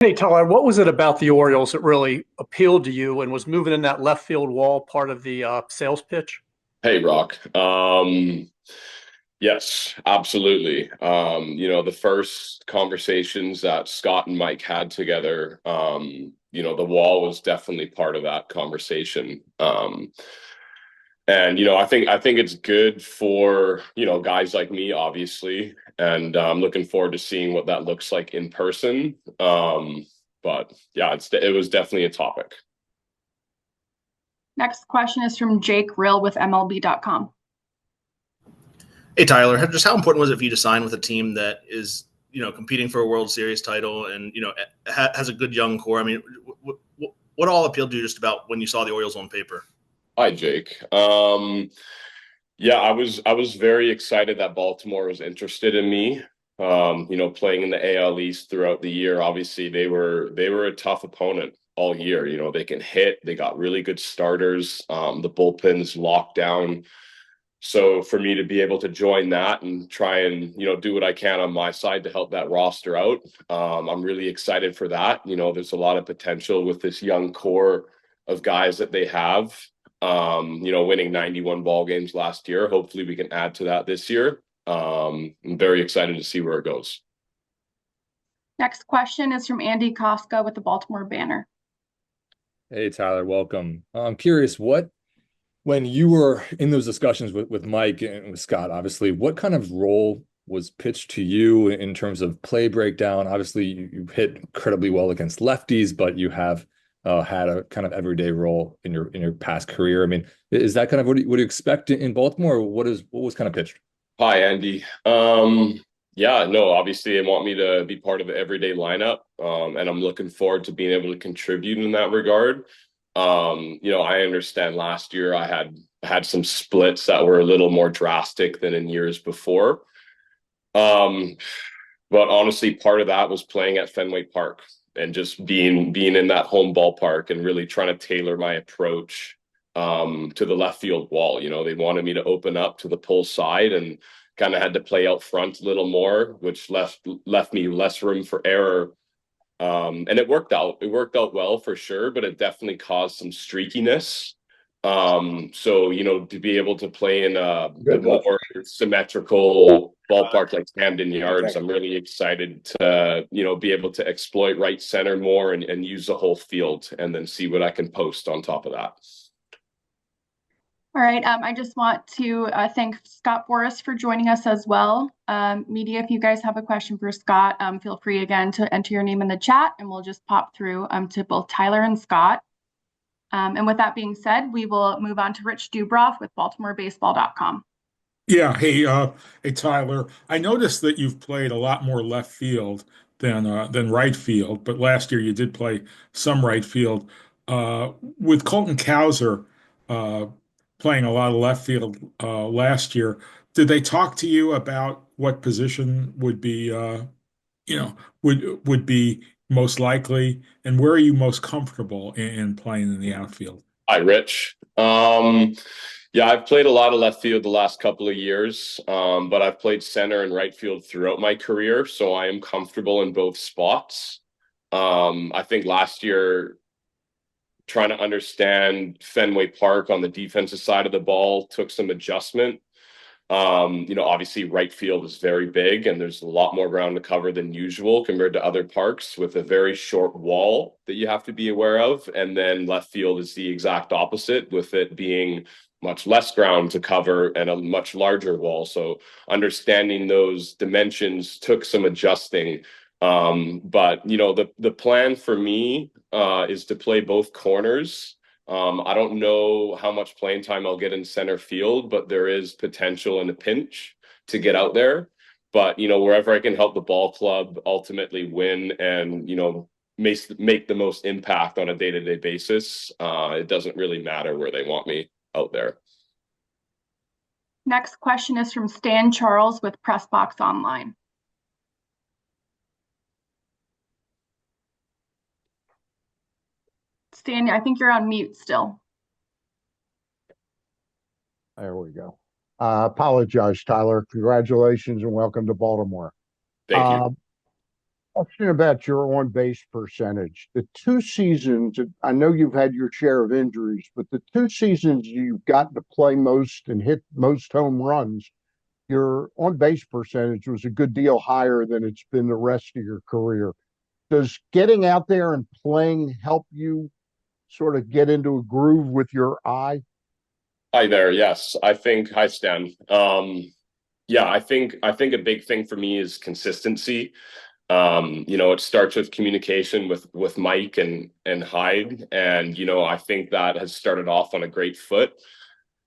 Hey, Tyler, what was it about the Orioles that really appealed to you and was moving in that left field wall part of the sales pitch? Hey, Rock. Yes, absolutely. The first conversations that Scott and Mike had together, the wall was definitely part of that conversation. I think it's good for, guys like me, obviously, and I'm looking forward to seeing what that looks like in person. But yeah, it was definitely a topic. Next question is from Jake Rill with MLB.com. Hey Tyler, just how important was it for you to sign with a team that is competing for a World Series title and has a good young core? I mean, what all appealed to you just about when you saw the Orioles on paper? Hi, Jake. Yeah, I was very excited that Baltimore was interested in me. Playing in the AL East throughout the year, obviously they were a tough opponent all year. They can hit, they got really good starters. The bullpen's locked down. So for me to be able to join that and try and do what I can on my side to help that roster out, I'm really excited for that. There's a lot of potential with this young core of guys that they have. Winning 91 ball games last year. Hopefully, we can add to that this year. I'm very excited to see where it goes. Next question is from Andy Koska with the Baltimore Banner. Hey Tyler, welcome. I'm curious, when you were in those discussions with Mike and with Scott, obviously, what kind of role was pitched to you in terms of play breakdown? Obviously, you hit incredibly well against lefties, but you have had a kind of everyday role in your past career. I mean, is that kind of what you expect in Baltimore? Or what was kind of pitched? Hi, Andy. Yeah, no, obviously, they want me to be part of the everyday lineup, and I'm looking forward to being able to contribute in that regard. I understand last year I had some splits that were a little more drastic than in years before. Um, but honestly, part of that was playing at Fenway Park and just being in that home ballpark and really trying to tailor my approach to the left field wall. They wanted me to open up to the pull side and kind of had to play out front a little more, which left me less room for error. And it worked out. It worked out well for sure, but it definitely caused some streakiness. So to be able to play in a more symmetrical ballpark like Camden Yards, I'm really excited to be able to exploit right center more and use the whole field and then see what I can post on top of that. All right. I just want to thank Scott Boras for joining us as well. Media, if you guys have a question for Scott, feel free again to enter your name in the chat and we'll just pop through to both Tyler and Scott. And with that being said, we will move on to Rich Dubroff with BaltimoreBaseball.com. Yeah, hey Tyler. I noticed that you've played a lot more left field than right field, but last year you did play some right field. With Colton Cowser uh, playing a lot of left field last year, did they talk to you about what position would be would be most likely, and where are you most comfortable in playing in the outfield? Hi, Rich. Yeah, I've played a lot of left field the last couple of years, but I've played center and right field throughout my career, so I am comfortable in both spots. I think last year, trying to understand Fenway Park on the defensive side of the ball took some adjustment. Obviously right field is very big and there's a lot more ground to cover than usual compared to other parks with a very short wall that you have to be aware of. And then left field is the exact opposite with it being much less ground to cover and a much larger wall. So understanding those dimensions took some adjusting. But the plan for me is to play both corners. I don't know how much playing time I'll get in center field, but there is potential in a pinch to get out there. But wherever I can help the ball club ultimately win and make the most impact on a day-to-day basis, it doesn't really matter where they want me out there. Next question is from Stan Charles with Pressbox Online. Stan, I think you're on mute still. There we go. Apologize, Tyler. Congratulations and welcome to Baltimore. Thank you. Question about your on base percentage. The 2 seasons, I know you've had your share of injuries, but the 2 seasons you've gotten to play most and hit most home runs, your on base percentage was a good deal higher than it's been the rest of your career. Does getting out there and playing help you sort of get into a groove with your eye? Hi there. Yes, hi Stan. Yeah, I think a big thing for me is consistency. It starts with communication with Mike and Hyde, and I think that has started off on a great foot.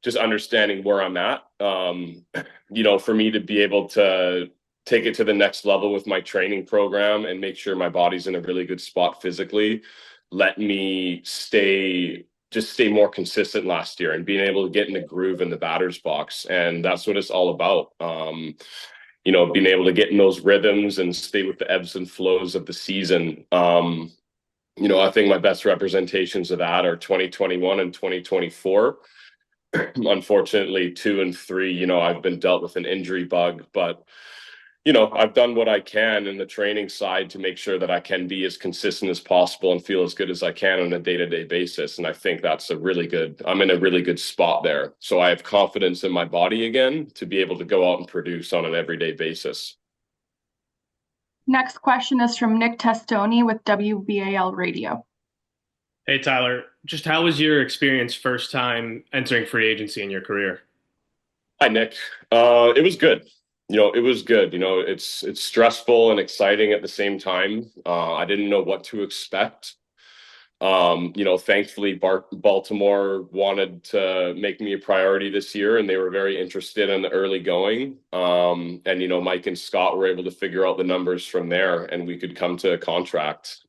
Just understanding where I'm at. For me to be able to take it to the next level with my training program and make sure my body's in a really good spot physically, let me stay more consistent last year and being able to get in the groove in the batter's box. And that's what it's all about. Being able to get in those rhythms and stay with the ebbs and flows of the season. I think my best representations of that are 2021 and 2024. Unfortunately, 2 and 3, I've been dealt with an injury bug, but I've done what I can in the training side to make sure that I can be as consistent as possible and feel as good as I can on a day-to-day basis. And I think I'm in a really good spot there. So I have confidence in my body again to be able to go out and produce on an everyday basis. Next question is from Nick Testoni with WBAL Radio. Hey, Tyler, just how was your experience first time entering free agency in your career? Hi, Nick. It was good. It was good. It's stressful and exciting at the same time. I didn't know what to expect. Thankfully, Baltimore wanted to make me a priority this year, and they were very interested in the early going. Mike and Scott were able to figure out the numbers from there, and we could come to a contract.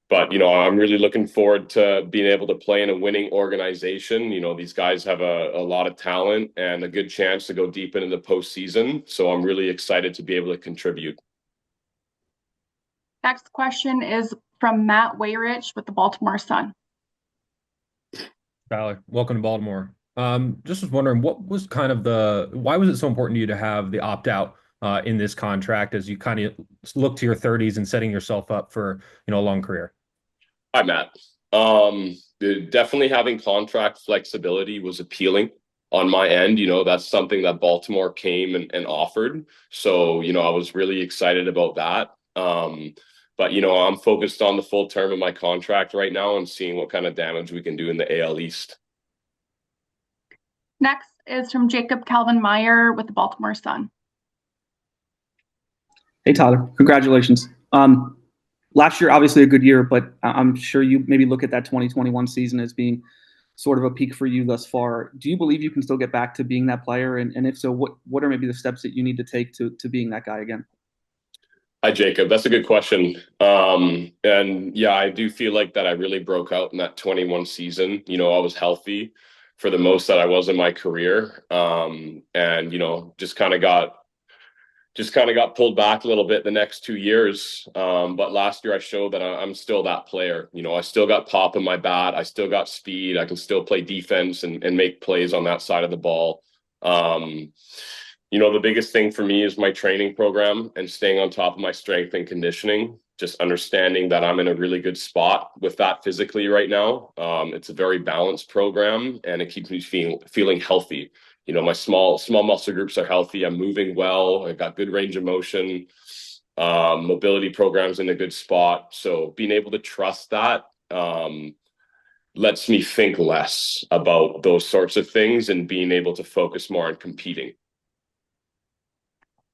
But I'm really looking forward to being able to play in a winning organization. These guys have a lot of talent and a good chance to go deep into the postseason. So I'm really excited to be able to contribute. Next question is from Matt Wayrich with the Baltimore Sun. Tyler, welcome to Baltimore. Just was wondering, why was it so important to you to have the opt-out in this contract as you kind of look to your 30s and setting yourself up for, a long career? Hi, Matt. Definitely having contract flexibility was appealing on my end. That's something that Baltimore came and offered. So, I was really excited about that. But, I'm focused on the full term of my contract right now and seeing what kind of damage we can do in the AL East. Next is from Jacob Calvin Meyer with the Baltimore Sun. Hey, Tyler, congratulations. Last year, obviously a good year, but I'm sure you maybe look at that 2021 season as being sort of a peak for you thus far. Do you believe you can still get back to being that player? And if so, what are maybe the steps that you need to take to being that guy again? Hi, Jacob. That's a good question. And yeah, I do feel like that I really broke out in that 21 season. I was healthy for the most that I was in my career. And, just kind of got pulled back a little bit the next 2 years. But last year I showed that I'm still that player. I still got pop in my bat. I still got speed. I can still play defense and make plays on that side of the ball. The biggest thing for me is my training program and staying on top of my strength and conditioning, just understanding that I'm in a really good spot with that physically right now. It's a very balanced program and it keeps me feeling healthy. My small muscle groups are healthy. I'm moving well. I got good range of motion. Mobility program's in a good spot. So being able to trust that lets me think less about those sorts of things and being able to focus more on competing.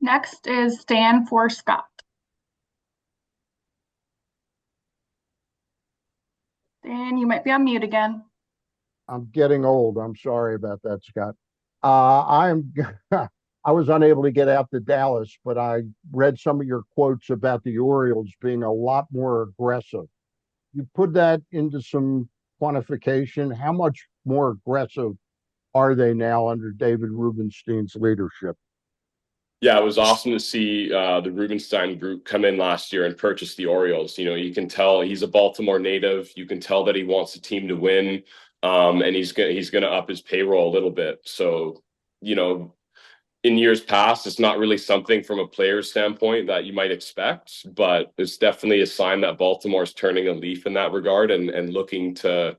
Next is Stan for Scott. Dan, you might be on mute again. I'm getting old. I'm sorry about that, Scott. I was unable to get out to Dallas, but I read some of your quotes about the Orioles being a lot more aggressive. You put that into some quantification. How much more aggressive are they now under David Rubenstein's leadership? Yeah, it was awesome to see the Rubenstein group come in last year and purchase the Orioles. You can tell he's a Baltimore native. You can tell that he wants the team to win. And he's gonna up his payroll a little bit. So, in years past, it's not really something from a player standpoint that you might expect, but it's definitely a sign that Baltimore's turning a leaf in that regard and looking to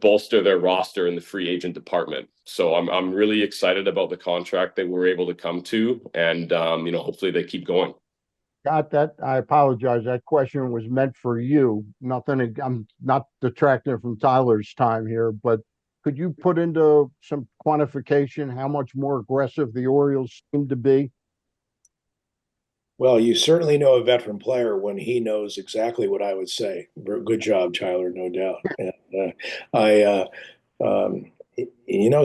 bolster their roster in the free agent department. So I'm really excited about the contract that we're able to come to, and hopefully they keep going. Got that. I apologize. That question was meant for you. Nothing. I'm not detracting from Tyler's time here, but could you put into some quantification how much more aggressive the Orioles seem to be? Well, you certainly know a veteran player when he knows exactly what I would say. Good job, Tyler, no doubt. And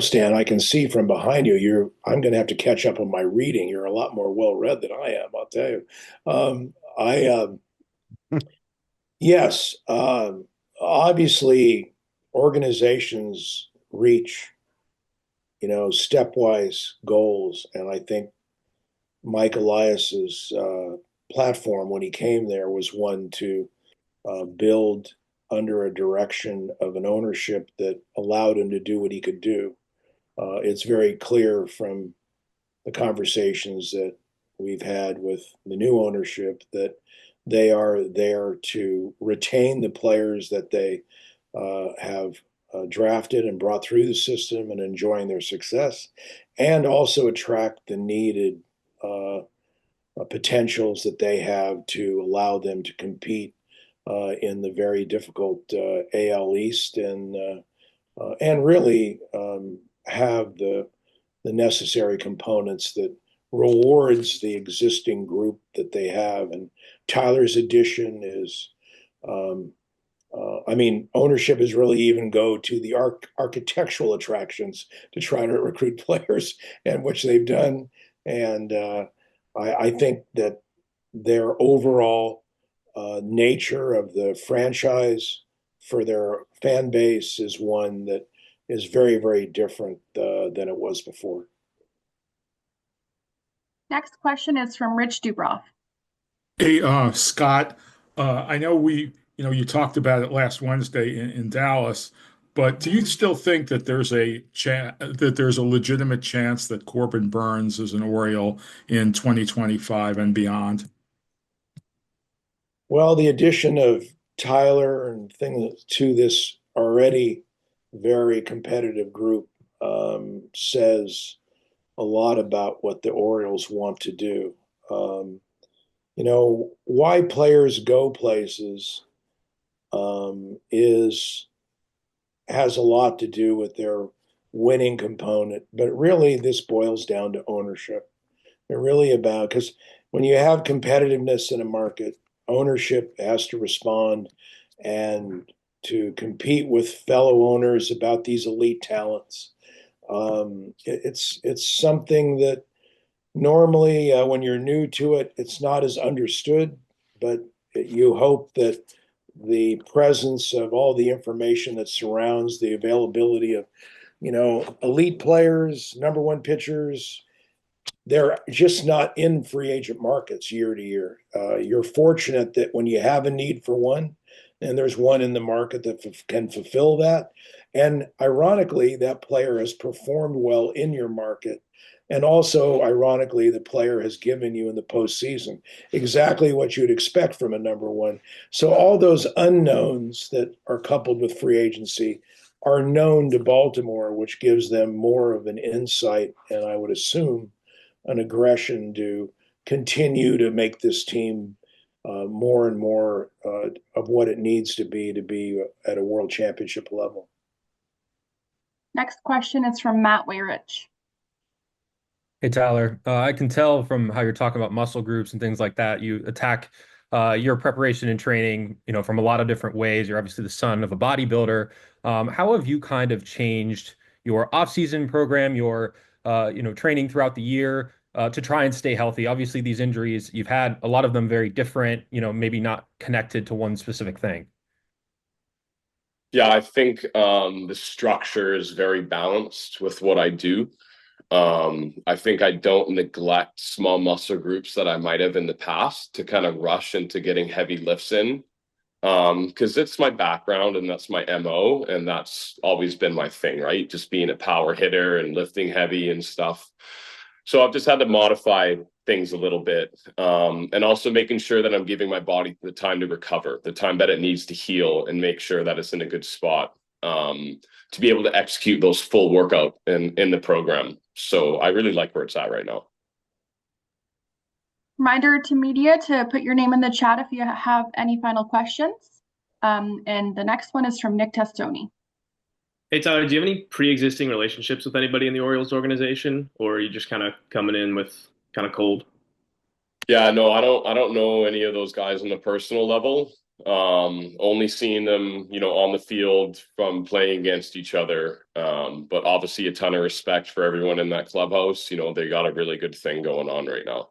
Stan, I can see from behind you. I'm going to have to catch up on my reading. You're a lot more well read than I am. I'll tell you. Yes, obviously, organizations reach, stepwise goals, and I think Mike Elias's platform when he came there was one to build under a direction of an ownership that allowed him to do what he could do. It's very clear from the conversations that we've had with the new ownership that they are there to retain the players that they have drafted and brought through the system and enjoying their success, and also attract the needed potentials that they have to allow them to compete in the very difficult AL East and really have the necessary components that rewards the existing group that they have. And Tyler's addition is, ownership is really even go to the architectural attractions to try to recruit players, and which they've done. And I think that their overall nature of the franchise for their fan base is one that is very, very different than it was before. Next question is from Rich Dubroff. Hey, Scott, I know you talked about it last Wednesday in Dallas, but do you still think that there's a legitimate chance that Corbin Burnes is an Oriole in 2025 and beyond? Well, the addition of Tyler and things to this already very competitive group says a lot about what the Orioles want to do. Why players go places has a lot to do with their winning component, but really this boils down to ownership. They're really about, because when you have competitiveness in a market, ownership has to respond and to compete with fellow owners about these elite talents. It's something that normally when you're new to it, it's not as understood, but you hope that the presence of all the information that surrounds the availability of, elite players, number one pitchers, they're just not in free agent markets year to year. You're fortunate that when you have a need for one, and there's one in the market that can fulfill that. And ironically, that player has performed well in your market. And also, ironically, the player has given you in the postseason exactly what you'd expect from a number one. So all those unknowns that are coupled with free agency are known to Baltimore, which gives them more of an insight, and I would assume an aggression to continue to make this team more and more of what it needs to be at a world championship level. Next question is from Matt Weyrich. Hey, Tyler, I can tell from how you're talking about muscle groups and things like that, you attack your preparation and training, from a lot of different ways. You're obviously the son of a bodybuilder. How have you kind of changed your off-season program, your training throughout the year to try and stay healthy? Obviously, these injuries, you've had a lot of them very different, maybe not connected to one specific thing. Yeah, I think the structure is very balanced with what I do. I think I don't neglect small muscle groups that I might have in the past to kind of rush into getting heavy lifts in. because it's my background and that's my MO, and that's always been my thing, right? Just being a power hitter and lifting heavy and stuff. So I've just had to modify things a little bit, and also making sure that I'm giving my body the time to recover, the time that it needs to heal, and make sure that it's in a good spot to be able to execute those full workout in the program. So I really like where it's at right now. Reminder to media to put your name in the chat if you have any final questions. And the next one is from Nick Testoni. Hey, Tyler, do you have any pre-existing relationships with anybody in the Orioles organization, or are you just kind of coming in with kind of cold? Yeah, no, I don't know any of those guys on the personal level. Only seeing them, on the field from playing against each other. But obviously a ton of respect for everyone in that clubhouse. They got a really good thing going on right now.